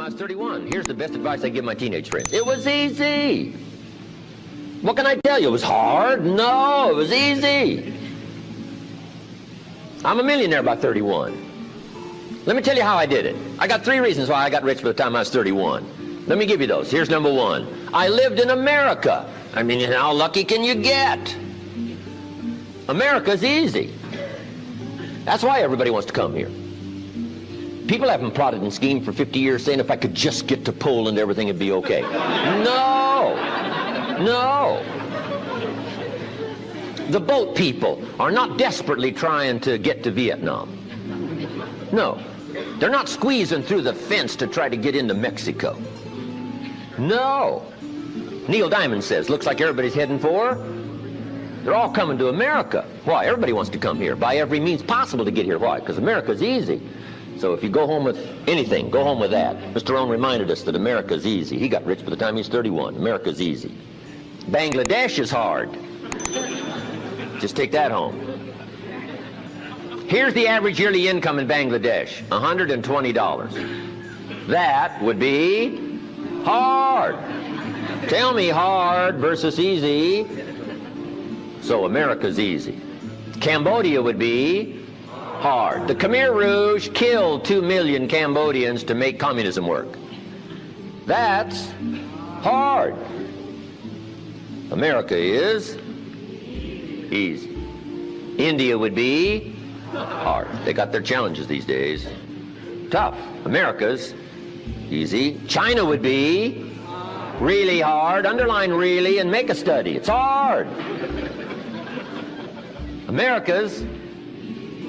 I was 31. Here's the best advice I give my teenage friends. It was easy. What can I tell you? It was hard? No, it was easy. I'm a millionaire by 31. Let me tell you how I did it. I got 3 reasons why I got rich by the time I was 31. Let me give you those. Here's number 1. I lived in America. I mean, how lucky can you get? America's easy. That's why everybody wants to come here. People haven't plotted and schemed for 50 years saying if I could just get to Poland, everything would be okay. No. No. The boat people are not desperately trying to get to Vietnam. No. They're not squeezing through the fence to try to get into Mexico. No. Neil Diamond says, looks like everybody's heading for. They're all coming to America. Why? Everybody wants to come here by every means possible to get here. Why? Because America's easy. So if you go home with anything, go home with that. Mr. Rohn reminded us that America's easy. He got rich by the time he was 31. America's easy. Bangladesh is hard. Just take that home. Here's the average yearly income in Bangladesh, $120. That would be hard. Tell me hard versus easy. So America's easy. Cambodia would be hard. The Khmer Rouge killed 2 million Cambodians to make communism work. That's hard. America is easy. India would be hard. They got their challenges these days. Tough. America's easy. China would be really hard. Underline really and make a study. It's hard. America's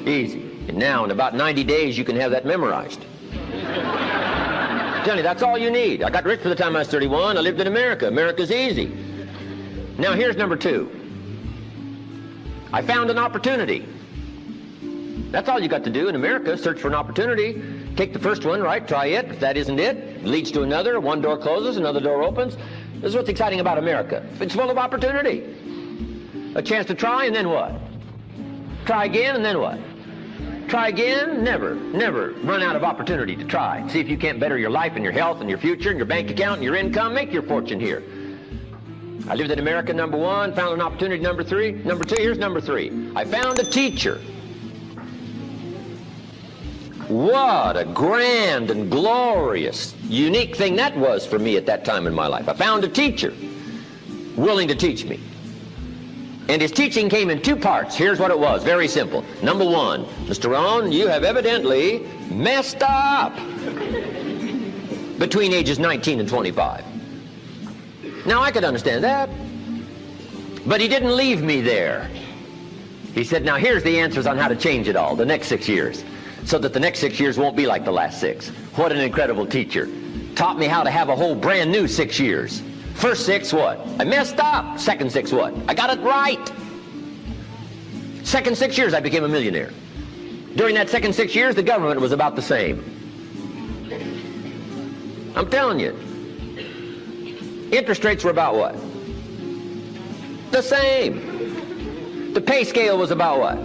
easy. And now in about 90 days you can have that memorized. I'm telling you, that's all you need. I got rich by the time I was 31. I lived in America. America's easy. Now here's number 2. I found an opportunity. That's all you got to do in America, search for an opportunity. Take the first one, right? Try it. If that isn't it leads to another. One door closes, another door opens. This is what's exciting about America. It's full of opportunity. A chance to try, and then what? Try again, and then what? Try again. Never run out of opportunity to try. See if you can't better your life and your health and your future and your bank account and your income. Make your fortune here. I lived in America, number 1. Found an opportunity, number 3. Number 2, here's number 3. I found a teacher. What a grand and glorious, unique thing that was for me at that time in my life. I found a teacher willing to teach me. And his teaching came in 2 parts. Here's what it was, very simple. Number 1, Mr. Rohn, you have evidently messed up between ages 19 and 25. Now, I could understand that, but he didn't leave me there. He said, now here's the answers on how to change it all, the next 6 years, so that the next 6 years won't be like the last 6. What an incredible teacher. Taught me how to have a whole brand new 6 years. First 6, what? I messed up. Second 6, what? I got it right. Second 6 years, I became a millionaire. During that second 6 years, the government was about the same. I'm telling you. Interest rates were about what? The same. The pay scale was about what?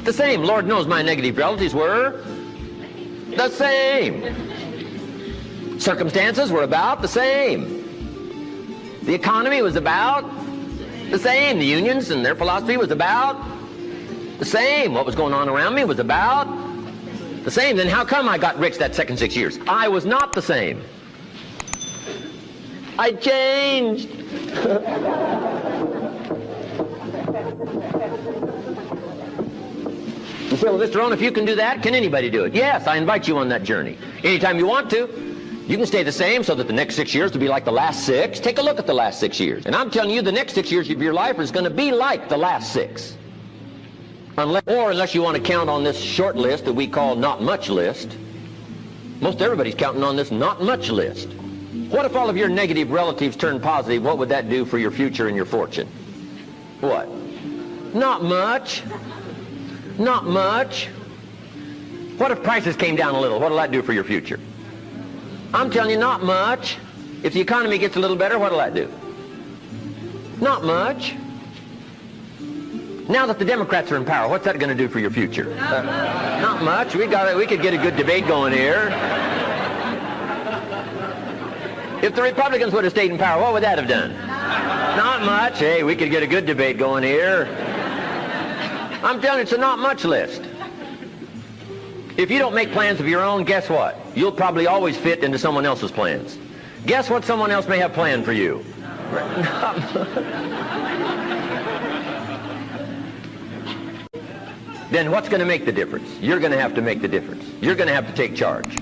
The same. Lord knows my negative relatives were the same. Circumstances were about the same. The economy was about the same. The unions and their philosophy was about the same. What was going on around me was about the same. Then how come I got rich that second 6 years? I was not the same. I changed. You say, well, Mr. Rohn, if you can do that, can anybody do it? Yes, I invite you on that journey. Anytime you want to. You can stay the same so that the next 6 years will be like the last 6. Take a look at the last 6 years. And I'm telling you, the next 6 years of your life is going to be like the last 6. Unless you want to count on this short list that we call not much list. Most everybody's counting on this not much list. What if all of your negative relatives turn positive? What would that do for your future and your fortune? What? Not much. Not much. What if prices came down a little? What will that do for your future? I'm telling you, not much. If the economy gets a little better, what will that do? Not much. Now that the Democrats are in power, what's that going to do for your future? Not much. We could get a good debate going here. If the Republicans would have stayed in power, what would that have done? Not much. Hey, we could get a good debate going here. I'm telling you, it's a not much list. If you don't make plans of your own, guess what? You'll probably always fit into someone else's plans. Guess what someone else may have planned for you? Then what's going to make the difference? You're going to have to make the difference. You're going to have to take charge.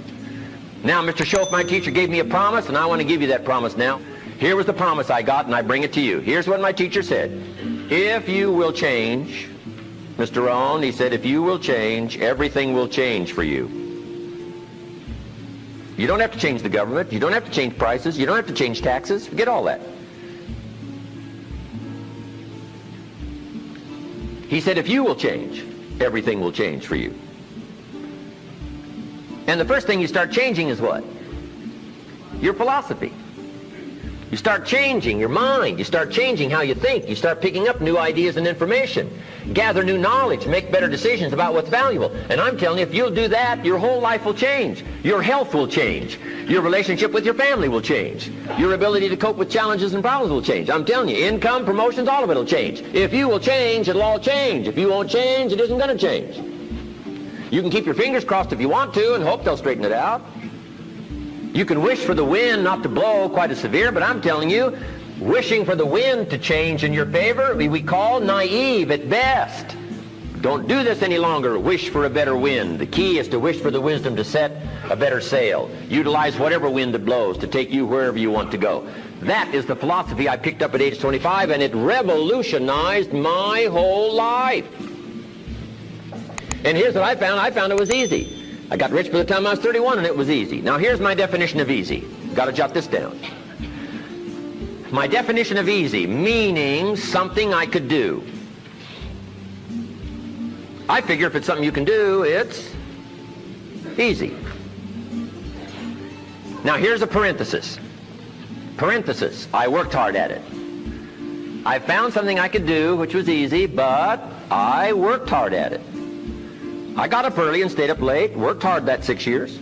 Now, Mr. Schoaf, my teacher, gave me a promise, and I want to give you that promise now. Here was the promise I got, and I bring it to you. Here's what my teacher said. If you will change, Mr. Rohn, he said, if you will change, everything will change for you. You don't have to change the government. You don't have to change prices. You don't have to change taxes. Forget all that. He said, if you will change, everything will change for you. And the first thing you start changing is what? Your philosophy. You start changing your mind. You start changing how you think. You start picking up new ideas and information. Gather new knowledge. Make better decisions about what's valuable. And I'm telling you, if you'll do that, your whole life will change. Your health will change. Your relationship with your family will change. Your ability to cope with challenges and problems will change. I'm telling you, income, promotions, all of it will change. If you will change, it'll all change. If you won't change, it isn't going to change. You can keep your fingers crossed if you want to and hope they'll straighten it out. You can wish for the wind not to blow quite as severe, but I'm telling you, wishing for the wind to change in your favor, we call naive at best. Don't do this any longer. Wish for a better wind. The key is to wish for the wisdom to set a better sail. Utilize whatever wind it blows to take you wherever you want to go. That is the philosophy I picked up at age 25, and it revolutionized my whole life. And here's what I found. I found it was easy. I got rich by the time I was 31, and it was easy. Now, here's my definition of easy. Got to jot this down. My definition of easy, meaning something I could do. I figure if it's something you can do, it's easy. Now, here's a parenthesis. Parenthesis, I worked hard at it. I found something I could do, which was easy, but I worked hard at it. I got up early and stayed up late, worked hard that 6 years.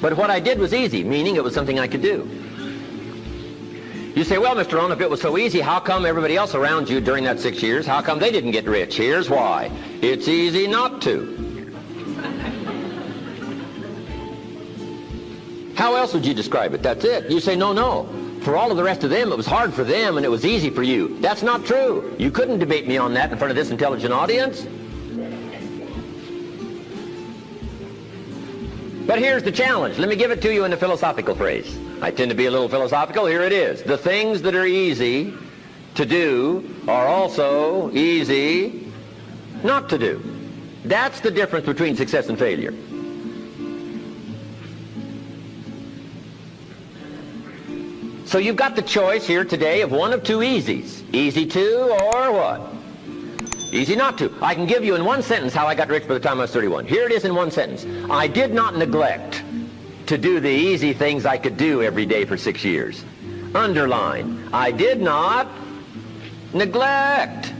But what I did was easy, meaning it was something I could do. You say, well, Mr. Rohn, if it was so easy, how come everybody else around you during that 6 years, how come they didn't get rich? Here's why. It's easy not to. How else would you describe it? That's it. You say, no. For all of the rest of them, it was hard for them and it was easy for you. That's not true. You couldn't debate me on that in front of this intelligent audience. But here's the challenge. Let me give it to you in a philosophical phrase. I tend to be a little philosophical. Here it is. The things that are easy to do are also easy not to do. That's the difference between success and failure. So you've got the choice here today of one of two easies. Easy to or what? Easy not to. I can give you in one sentence how I got rich by the time I was 31. Here it is in one sentence. I did not neglect to do the easy things I could do every day for 6 years. Underline. I did not neglect.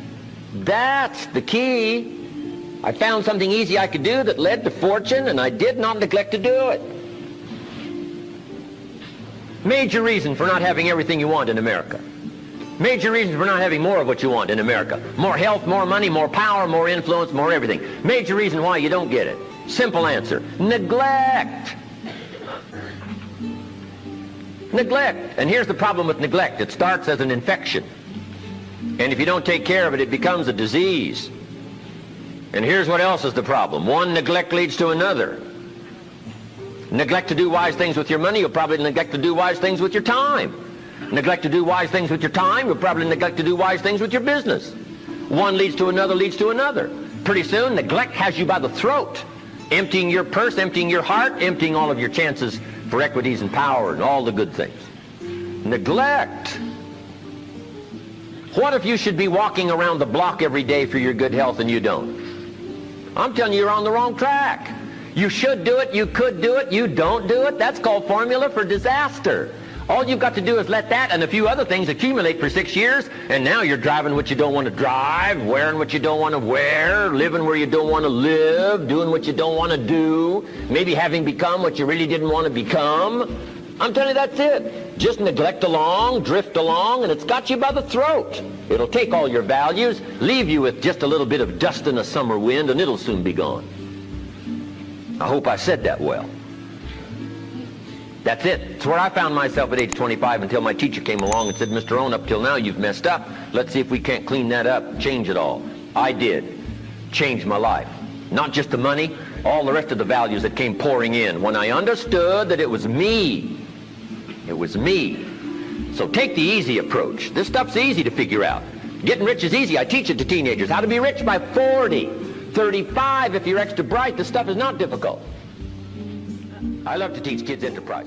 That's the key. I found something easy I could do that led to fortune, and I did not neglect to do it. Major reason for not having everything you want in America. Major reason for not having more of what you want in America. More health, more money, more power, more influence, more everything. Major reason why you don't get it. Simple answer. Neglect. Neglect. And here's the problem with neglect. It starts as an infection. And if you don't take care of it, it becomes a disease. And here's what else is the problem. One neglect leads to another. Neglect to do wise things with your money, you'll probably neglect to do wise things with your time. Neglect to do wise things with your time, you'll probably neglect to do wise things with your business. One leads to another, leads to another. Pretty soon, neglect has you by the throat, emptying your purse, emptying your heart, emptying all of your chances for equities and power and all the good things. Neglect. What if you should be walking around the block every day for your good health and you don't? I'm telling you, you're on the wrong track. You should do it, you could do it, you don't do it. That's called formula for disaster. All you've got to do is let that and a few other things accumulate for 6 years, and now you're driving what you don't want to drive, wearing what you don't want to wear, living where you don't want to live, doing what you don't want to do, maybe having become what you really didn't want to become. I'm telling you, that's it. Just neglect along, drift along, and it's got you by the throat. It'll take all your values, leave you with just a little bit of dust in a summer wind, and it'll soon be gone. I hope I said that well. That's it. It's where I found myself at age 25 until my teacher came along and said, Mr. Rohn, up till now you've messed up. Let's see if we can't clean that up, change it all. I did. Changed my life. Not just the money, all the rest of the values that came pouring in when I understood that it was me. It was me. So take the easy approach. This stuff's easy to figure out. Getting rich is easy. I teach it to teenagers. How to be rich by 40, 35. If you're extra bright, this stuff is not difficult. I love to teach kids enterprise.